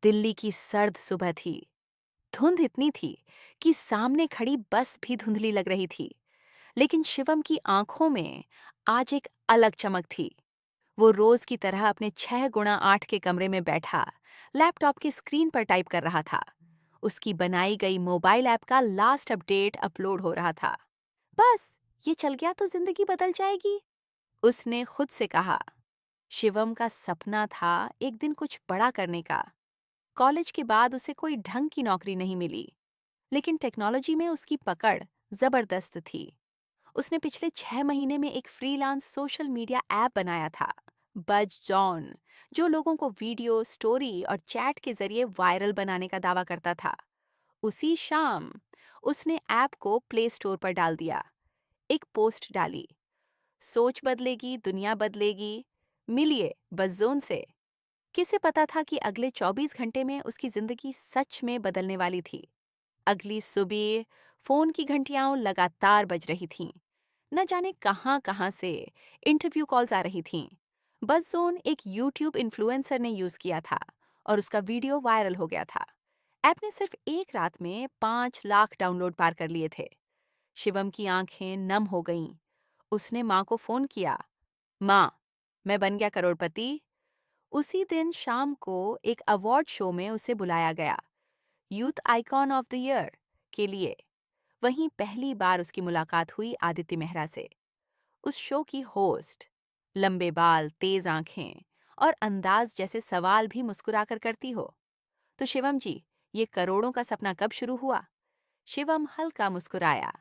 दिल्ली की सर्द सुबह थी। धुंध इतनी थी कि सामने खड़ी बस भी धुंधली लग रही थी। लेकिन शिवम की आंखों में आज एक अलग चमक थी। वो रोज की तरह अपने 6x8 के कमरे में बैठा लैपटॉप की स्क्रीन पर टाइप कर रहा था। उसकी बनाई गई मोबाइल ऐप का लास्ट अपडेट अपलोड हो रहा था। बस ये चल गया तो जिंदगी बदल जाएगी, उसने खुद से कहा। शिवम का सपना था एक दिन कुछ बड़ा करने का। कॉलेज के बाद उसे कोई ढंग की नौकरी नहीं मिली, लेकिन टेक्नोलॉजी में उसकी पकड़ जबरदस्त थी। उसने पिछले 6 महीने में एक फ्रीलांस सोशल मीडिया ऐप बनाया था, बज जॉन, जो लोगों को वीडियो, स्टोरी और चैट के जरिए वायरल बनाने का दावा करता था। उसी शाम उसने ऐप को प्ले स्टोर पर डाल दिया। एक पोस्ट डाली, सोच बदलेगी दुनिया बदलेगी, मिलिए बज़ोन से। किसे पता था कि अगले 24 घंटे में उसकी जिंदगी सच में बदलने वाली थी। अगली सुबह फोन की घंटियां लगातार बज रही थीं। न जाने कहां कहां से इंटरव्यू कॉल्स आ रही थीं। बज़ोन एक यूट्यूब इन्फ्लुएंसर ने यूज किया था और उसका वीडियो वायरल हो गया था। ऐप ने सिर्फ एक रात में 5 लाख डाउनलोड पार कर लिए थे। शिवम की आंखें नम हो गईं। उसने माँ को फोन किया, माँ, मैं बन गया करोड़पति। उसी दिन शाम को एक अवार्ड शो में उसे बुलाया गया, youth icon of the year के लिए। वहीं पहली बार उसकी मुलाकात हुई आदित्य मेहरा से। उस शो की होस्ट, लंबे बाल, तेज आंखें और अंदाज जैसे सवाल भी मुस्कुराकर करती हो। तो शिवम जी, ये करोड़ों का सपना कब शुरू हुआ? शिवम हल्का मुस्कुराया,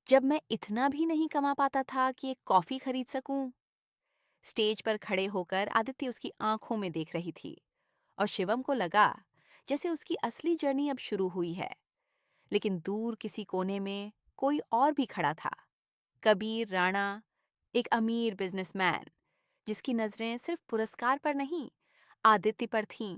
जब मैं इतना भी नहीं कमा पाता था कि एक कॉफी खरीद सकूं। स्टेज पर खड़े होकर आदित्य उसकी आंखों में देख रही थी और शिवम को लगा जैसे उसकी असली जर्नी अब शुरू हुई है। लेकिन दूर किसी कोने में कोई और भी खड़ा था, कबीर राणा, एक अमीर बिजनेसमैन जिसकी नजरें सिर्फ पुरस्कार पर नहीं, आदित्य पर थीं।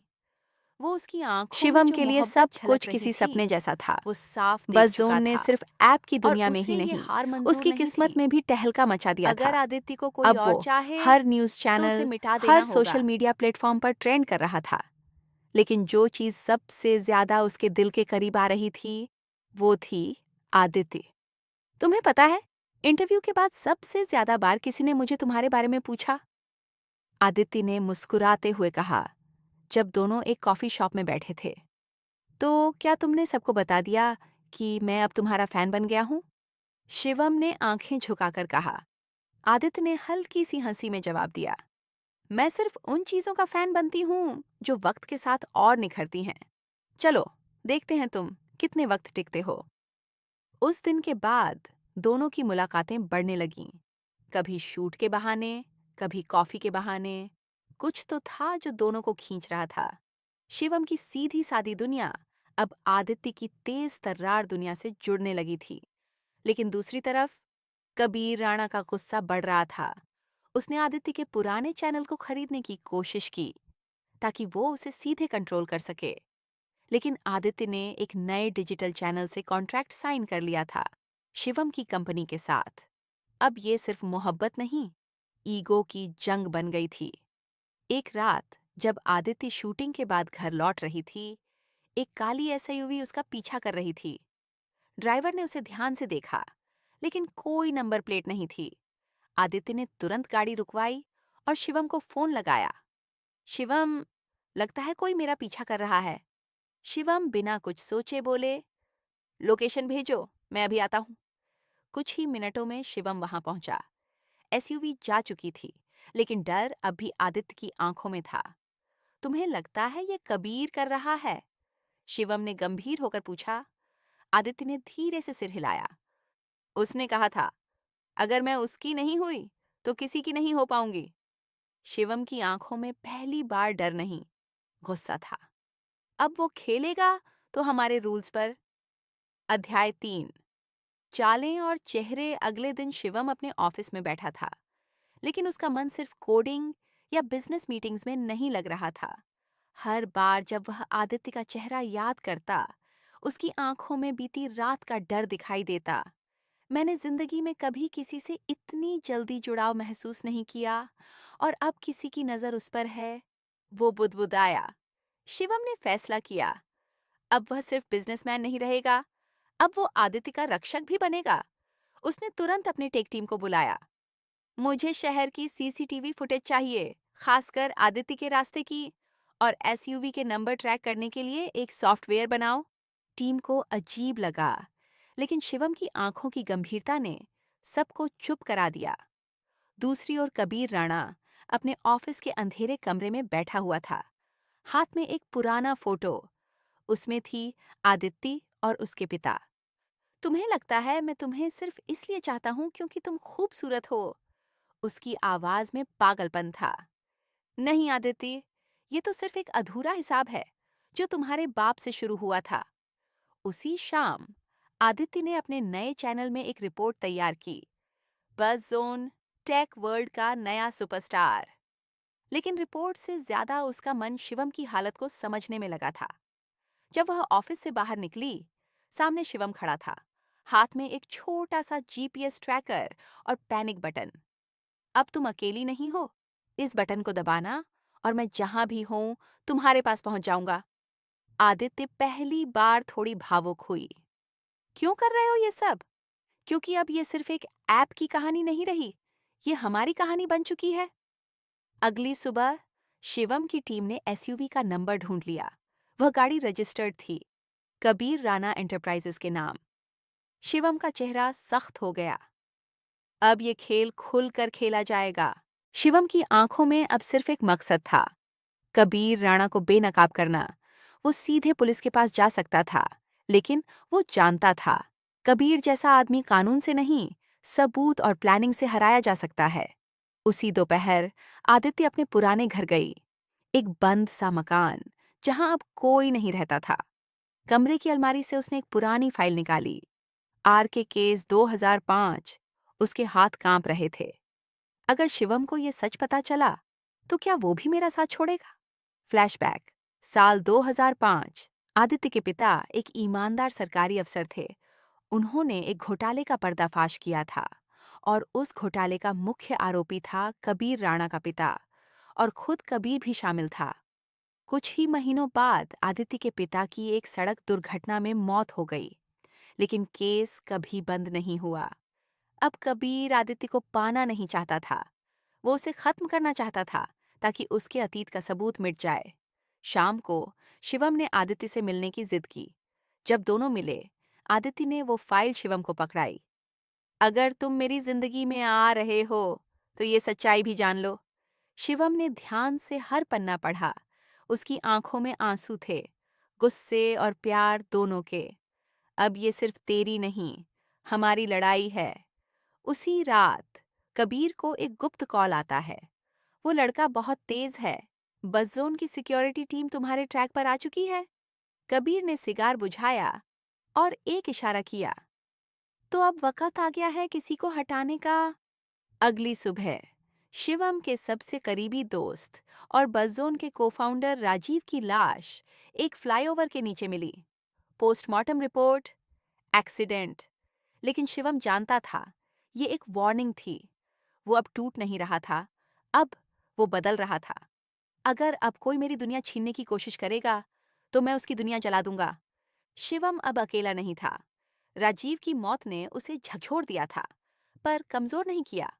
वो उसकी आंखों में शिवम जो के लिए मोहब्बत सब झलक कुछ रही किसी थी, सपने जैसा था। वो साफ देख बस जोन चुका ने था। सिर्फ ऐप की और दुनिया में ही उसे ये नहीं, हार मंजूर उसकी नहीं किस्मत थी। में भी टहलका मचा दिया था। अगर आदित्य को कोई अब और वो चाहे हर न्यूज़ तो उसे चैनल, मिटा देना हर होगा। सोशल मीडिया प्लेटफॉर्म पर ट्रेंड कर रहा था। लेकिन जो चीज़ सबसे ज़्यादा उसके दिल के करीब आ रही थी, वो थी आदित्य। तुम्हें पता है, इंटरव्यू के बाद सबसे ज़्यादा बार किसी ने मुझे तुम्हारे बारे में पूछा, आदित्य ने मुस्कुराते हुए कहा, जब दोनों एक कॉफ़ी शॉप में बैठे थे। तो क्या तुमने सबको बता दिया कि मैं अब तुम्हारा फैन बन गया हूँ? शिवम ने आंखें झुकाकर कहा। आदित्य ने हल्की सी हंसी में जवाब दिया, मैं सिर्फ उन चीजों का फैन बनती हूँ जो वक्त के साथ और निखरती हैं। चलो देखते हैं तुम कितने वक्त टिकते हो। उस दिन के बाद दोनों की मुलाकातें बढ़ने लगीं। कभी शूट के बहाने, कभी कॉफी के बहाने। कुछ तो था जो दोनों को खींच रहा था। शिवम की सीधी सादी दुनिया अब आदित्य की तेज तर्रार दुनिया से जुड़ने लगी थी। लेकिन दूसरी तरफ कबीर राणा का गुस्सा बढ़ रहा था। उसने आदित्य के पुराने चैनल को खरीदने की कोशिश की ताकि वो उसे सीधे कंट्रोल कर सके। लेकिन आदित्य ने एक नए डिजिटल चैनल से कॉन्ट्रैक्ट साइन कर लिया था, शिवम की कंपनी के साथ। अब ये सिर्फ मोहब्बत नहीं, ईगो की जंग बन गई थी। एक रात जब आदित्य शूटिंग के बाद घर लौट रही थी, एक काली एसयूवी उसका पीछा कर रही थी। ड्राइवर ने उसे ध्यान से देखा, लेकिन कोई नंबर प्लेट नहीं थी। आदित्य ने तुरंत गाड़ी रुकवाई और शिवम को फोन लगाया। शिवम, लगता है कोई मेरा पीछा कर रहा है। शिवम बिना कुछ सोचे बोले, लोकेशन भेजो, मैं अभी आता हूँ। कुछ ही मिनटों में शिवम वहां पहुंचा। एसयूवी जा चुकी थी, लेकिन डर अब भी आदित्य की आंखों में था। तुम्हें लगता है ये कबीर कर रहा है? शिवम ने गंभीर होकर पूछा। आदित्य ने धीरे से सिर हिलाया। उसने कहा था, अगर मैं उसकी नहीं हुई तो किसी की नहीं हो पाऊंगी। शिवम की आंखों में पहली बार डर नहीं, गुस्सा था। अब वो खेलेगा तो हमारे रूल्स पर। अध्याय 3, चालें और चेहरे। अगले दिन शिवम अपने ऑफिस में बैठा था, लेकिन उसका मन सिर्फ कोडिंग या बिजनेस मीटिंग्स में नहीं लग रहा था। हर बार जब वह आदित्य का चेहरा याद करता, उसकी आंखों में बीती रात का डर दिखाई देता। मैंने जिंदगी में कभी किसी से इतनी जल्दी जुड़ाव महसूस नहीं किया, और अब किसी की नजर उस पर है। वो बुदबुदाया, शिवम ने फैसला किया, अब वह सिर्फ बिजनेसमैन नहीं रहेगा, अब वो आदित्य का रक्षक भी बनेगा। उसने तुरंत अपनी टेक टीम को बुलाया। मुझे शहर की सीसीटीवी फुटेज चाहिए, खासकर आदित्य के रास्ते की, और एसयूवी के नंबर ट्रैक करने के लिए एक सॉफ्टवेयर बनाओ। टीम को अजीब लगा, लेकिन शिवम की आंखों की गंभीरता ने सबको चुप करा दिया। दूसरी ओर कबीर राणा अपने ऑफिस के अंधेरे कमरे में बैठा हुआ था, हाथ में एक पुराना फोटो। उसमें थी आदित्य और उसके पिता। तुम्हें लगता है मैं तुम्हें सिर्फ इसलिए चाहता हूं क्योंकि तुम खूबसूरत हो? उसकी आवाज में पागलपन था। नहीं आदित्य, ये तो सिर्फ एक अधूरा हिसाब है जो तुम्हारे बाप से शुरू हुआ था। उसी शाम आदित्य ने अपने नए चैनल में एक रिपोर्ट तैयार की, बज़ जोन, टेक वर्ल्ड का नया सुपरस्टार। लेकिन रिपोर्ट से ज्यादा उसका मन शिवम की हालत को समझने में लगा था। जब वह ऑफिस से बाहर निकली, सामने शिवम खड़ा था, हाथ में एक छोटा सा जीपीएस ट्रैकर और पैनिक बटन। अब तुम अकेली नहीं हो, इस बटन को दबाना और मैं जहां भी हूं तुम्हारे पास पहुंच जाऊंगा। आदित्य पहली बार थोड़ी भावुक हुई। क्यों कर रहे हो ये सब? क्योंकि अब ये सिर्फ एक ऐप की कहानी नहीं रही, ये हमारी कहानी बन चुकी है। अगली सुबह शिवम की टीम ने एसयूवी का नंबर ढूंढ लिया। वह गाड़ी रजिस्टर्ड थी, कबीर राणा एंटरप्राइजेस के नाम। शिवम का चेहरा सख्त हो गया। अब ये खेल खुलकर खेला जाएगा। शिवम की आंखों में अब सिर्फ एक मकसद था, कबीर राणा को बेनकाब करना। वो सीधे पुलिस के पास जा सकता था, लेकिन वो जानता था कबीर जैसा आदमी कानून से नहीं, सबूत और प्लानिंग से हराया जा सकता है। उसी दोपहर आदित्य अपने पुराने घर गई, एक बंद सा मकान जहां अब कोई नहीं रहता था। कमरे की अलमारी से उसने एक पुरानी फाइल निकाली, आर के केस 2005। उसके हाथ कांप रहे थे। अगर शिवम को ये सच पता चला, तो क्या वो भी मेरा साथ छोड़ेगा? फ्लैशबैक, साल 2005। आदित्य के पिता एक ईमानदार सरकारी अफसर थे। उन्होंने एक घोटाले का पर्दाफाश किया था, और उस घोटाले का मुख्य आरोपी था कबीर राणा का पिता, और खुद कबीर भी शामिल था। कुछ ही महीनों बाद आदित्य के पिता की एक सड़क दुर्घटना में मौत हो गई, लेकिन केस कभी बंद नहीं हुआ। अब कबीर आदित्य को पाना नहीं चाहता था, वो उसे खत्म करना चाहता था ताकि उसके अतीत का सबूत मिट जाए। शाम को शिवम ने आदित्य से मिलने की जिद की। जब दोनों मिले, आदित्य ने वो फाइल शिवम को पकड़ाई। अगर तुम मेरी जिंदगी में आ रहे हो, तो ये सच्चाई भी जान लो। शिवम ने ध्यान से हर पन्ना पढ़ा। उसकी आंखों में आंसू थे, गुस्से और प्यार दोनों के। अब ये सिर्फ तेरी नहीं, हमारी लड़ाई है। उसी रात कबीर को एक गुप्त कॉल आता है। वो लड़का बहुत तेज है, बस जोन की सिक्योरिटी टीम तुम्हारे ट्रैक पर आ चुकी है। कबीर ने सिगार बुझाया और एक इशारा किया, तो अब वक्त आ गया है किसी को हटाने का। अगली सुबह शिवम के सबसे करीबी दोस्त और बस जोन के को-फाउंडर राजीव की लाश एक फ्लाईओवर के नीचे मिली। Postmortem report, accident. लेकिन शिवम जानता था, ये एक वार्निंग थी। वो अब टूट नहीं रहा था, अब वो बदल रहा था। अगर अब कोई मेरी दुनिया छीनने की कोशिश करेगा, तो मैं उसकी दुनिया जला दूंगा। शिवम अब अकेला नहीं था। राजीव की मौत ने उसे झकझोर दिया था, पर कमजोर नहीं किया।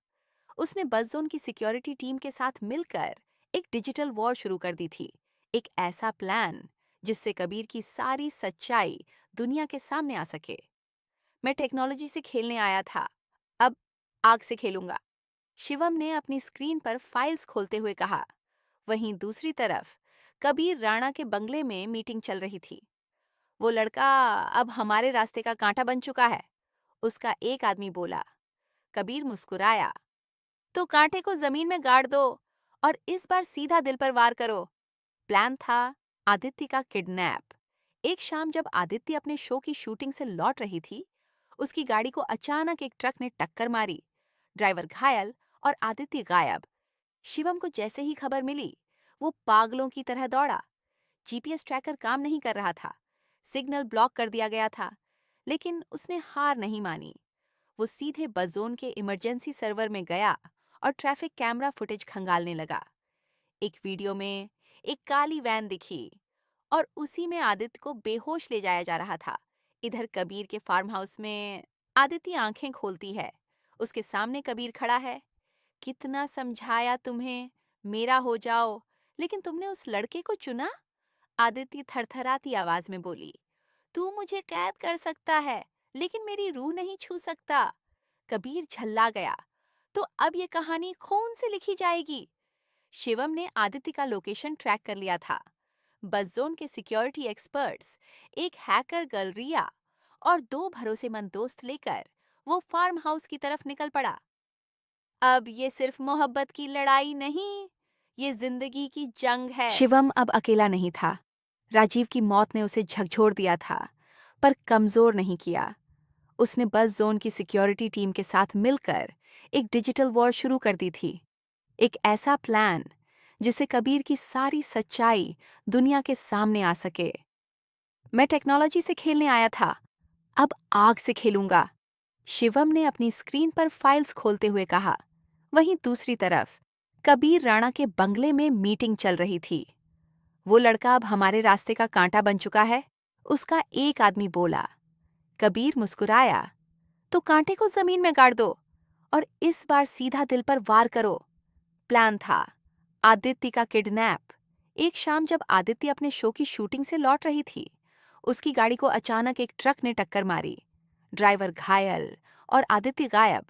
उसने बस-जोन की सिक्योरिटी टीम के साथ मिलकर एक डिजिटल वॉर शुरू कर दी थी। एक ऐसा प्लान जिससे कबीर की सारी सच्चाई दुनिया के सामने आ सके। मैं टेक्नोलॉजी से खेलने आया था, अब आग से खेलूंगा, शिवम ने अपनी स्क्रीन पर फाइल्स खोलते हुए कहा। वहीं दूसरी तरफ कबीर राणा के बंगले में मीटिंग चल रही थी। वो लड़का अब हमारे रास्ते का कांटा बन चुका है, उसका एक आदमी बोला। कबीर मुस्कुराया, तो कांटे को जमीन में गाड़ दो और इस बार सीधा दिल पर वार करो। प्लान था आदित्य का किडनैप। एक शाम जब आदित्य अपने शो की शूटिंग से लौट रही थी, उसकी गाड़ी को अचानक एक ट्रक ने टक्कर मारी। ड्राइवर घायल और आदित्य गायब। शिवम को जैसे ही खबर मिली, वो पागलों की तरह दौड़ा। जीपीएस ट्रैकर काम नहीं कर रहा था, सिग्नल ब्लॉक कर दिया गया था, लेकिन उसने हार नहीं मानी। वो सीधे बस-जोन के इमरजेंसी सर्वर में गया और ट्रैफिक कैमरा फुटेज खंगालने लगा। एक वीडियो में एक काली वैन दिखी। और उसी में आदित्य को बेहोश ले जाया जा रहा था। इधर कबीर के फार्म हाउस में आदित्य आंखें खोलती है। उसके सामने कबीर खड़ा है। कितना समझाया तुम्हें, मेरा हो जाओ, लेकिन तुमने उस लड़के को चुना। आदित्य थरथराती आवाज में बोली, तू मुझे कैद कर सकता है, लेकिन मेरी रूह नहीं छू सकता। कबीर झल्ला गया। तो अब ये कहानी खून से लिखी जाएगी। शिवम ने आदित्य का लोकेशन ट्रैक कर लिया था। बस जोन के सिक्योरिटी एक्सपर्ट्स, एक हैकर गर्ल रिया और दो भरोसेमंद दोस्त लेकर वो फार्म हाउस की तरफ निकल पड़ा। अब ये सिर्फ मोहब्बत की लड़ाई नहीं, ये जिंदगी की जंग है। शिवम अब अकेला नहीं था। राजीव की मौत ने उसे झकझोर दिया था, पर कमजोर नहीं किया। उसने बस जोन की सिक्योरिटी टीम के साथ मिलकर एक डिजिटल वॉर शुरू कर दी थी। एक ऐसा प्लान जिससे कबीर की सारी सच्चाई दुनिया के सामने आ सके। मैं टेक्नोलॉजी से खेलने आया था, अब आग से खेलूंगा, शिवम ने अपनी स्क्रीन पर फाइल्स खोलते हुए कहा। वहीं दूसरी तरफ कबीर राणा के बंगले में मीटिंग चल रही थी। वो लड़का अब हमारे रास्ते का कांटा बन चुका है, उसका एक आदमी बोला। कबीर मुस्कुराया, तो कांटे को जमीन में गाड़ दो और इस बार सीधा दिल पर वार करो। प्लान था आदित्य का किडनैप। एक शाम जब आदित्य अपने शो की शूटिंग से लौट रही थी, उसकी गाड़ी को अचानक एक ट्रक ने टक्कर मारी। ड्राइवर घायल और आदित्य गायब।